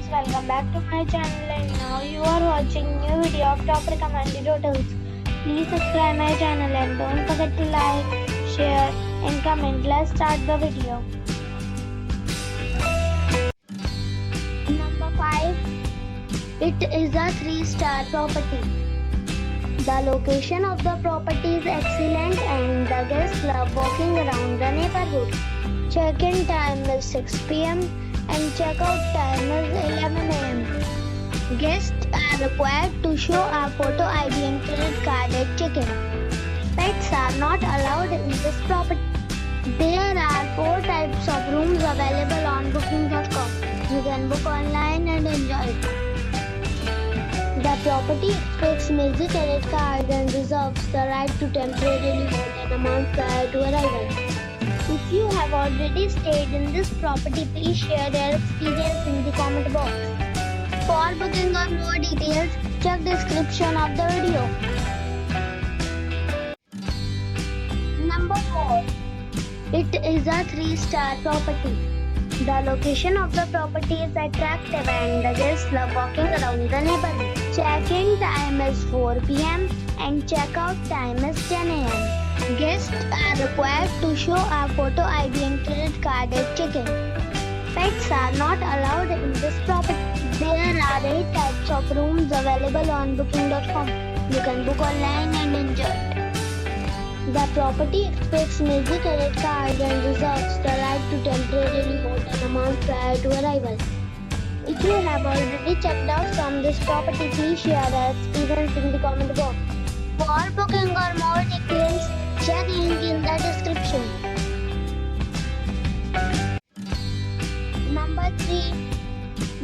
welcome back to my channel and now you are watching new video of top recommended hotels. Please subscribe my channel and don't forget to like, share and comment. Let's start the video. Number 5. It is a 3-star property. The location of the property is excellent and the guests love walking around the neighborhood. Check-in time is 6 p.m. and check-out time is 11 a.m. Guests are required to show a photo ID and credit card at check-in. Pets are not allowed in this property. There are 4 types of rooms available on booking.com. You can book online and enjoy it. The property expects major credit cards and reserves the right to temporarily hold an amount prior to arrival. If you have already stayed in this property, please share your experience in the comment box. For booking or more details, check description of the video. Number 4. It is a 3-star property. The location of the property is attractive and the guests love walking around the neighborhood. Check-in time is 4 p.m. and check-out time is 10 a.m. Guests are required to show a photo ID and credit card at check-in. Pets are not allowed in this property. There are 8 types of rooms available on booking.com. You can book online and enjoy it. The property expects major credit cards and reserves the right to temporarily hold an amount prior to arrival. If you have already checked out from this property, please share your experience in the comment box. For booking or more details, check link in the description. Number 3.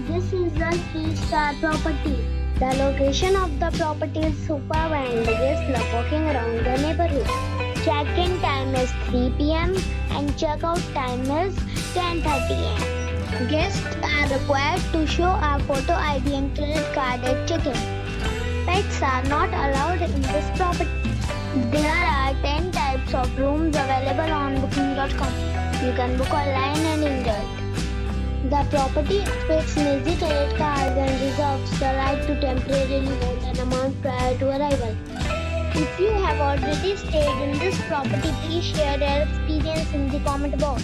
This is a 3-star property. The location of the property is superb and the guests love walking around the neighborhood. Check-in time is 3 p.m. and check-out time is 10:30 a.m. Guests are required to show a photo ID and credit card at check-in. Pets are not allowed in this property. There are 10 types of rooms available on booking.com. You can book online and enjoy it. The property expects major credit cards and reserves the right to temporarily hold an amount prior to arrival. If you have already stayed in this property, please share your experience in the comment box.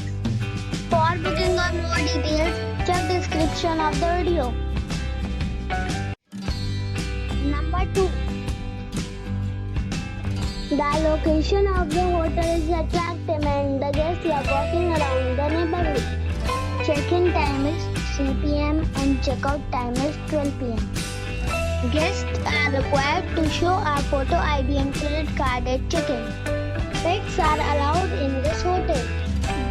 For booking or more details, check description of the video. Number 2. The location of the hotel is attractive and the guests love walking around the neighborhood. Check-in time is 3 p.m. and check-out time is 12 p.m. Guests are required to show a photo ID and credit card at check-in. Pets are allowed in this hotel.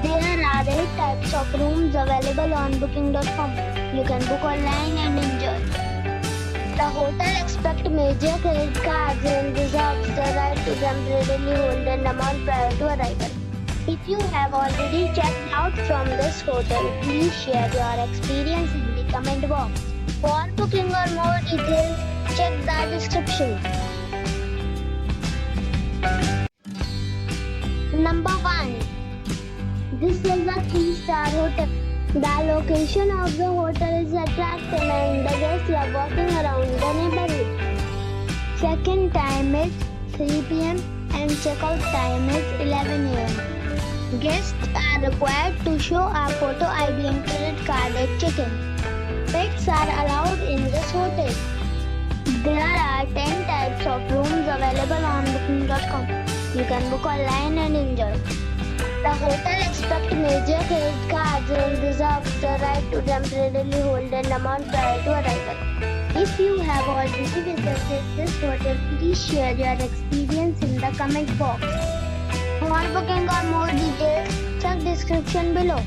There are 8 types of rooms available on booking.com. You can book online and enjoy. The hotel expects major credit cards and reserves the right to temporarily hold an amount prior to arrival. If you have already checked out from this hotel, please share your experience in the comment box. For booking or more details, check the description. Number 1. This is a 3-star hotel. The location of the hotel is attractive and the guests love walking around the neighborhood. Check-in time is 3 p.m. and check-out time is 11 a.m. Guests are required to show a photo ID and credit card at check-in. Pets are allowed in this hotel. There are 10 types of rooms available on booking.com. You can book online and enjoy. The hotel expects major credit cards and reserves the right to temporarily hold an amount prior to arrival. If you have already visited this hotel, please share your experience in the comment box. For booking or more details, check description below.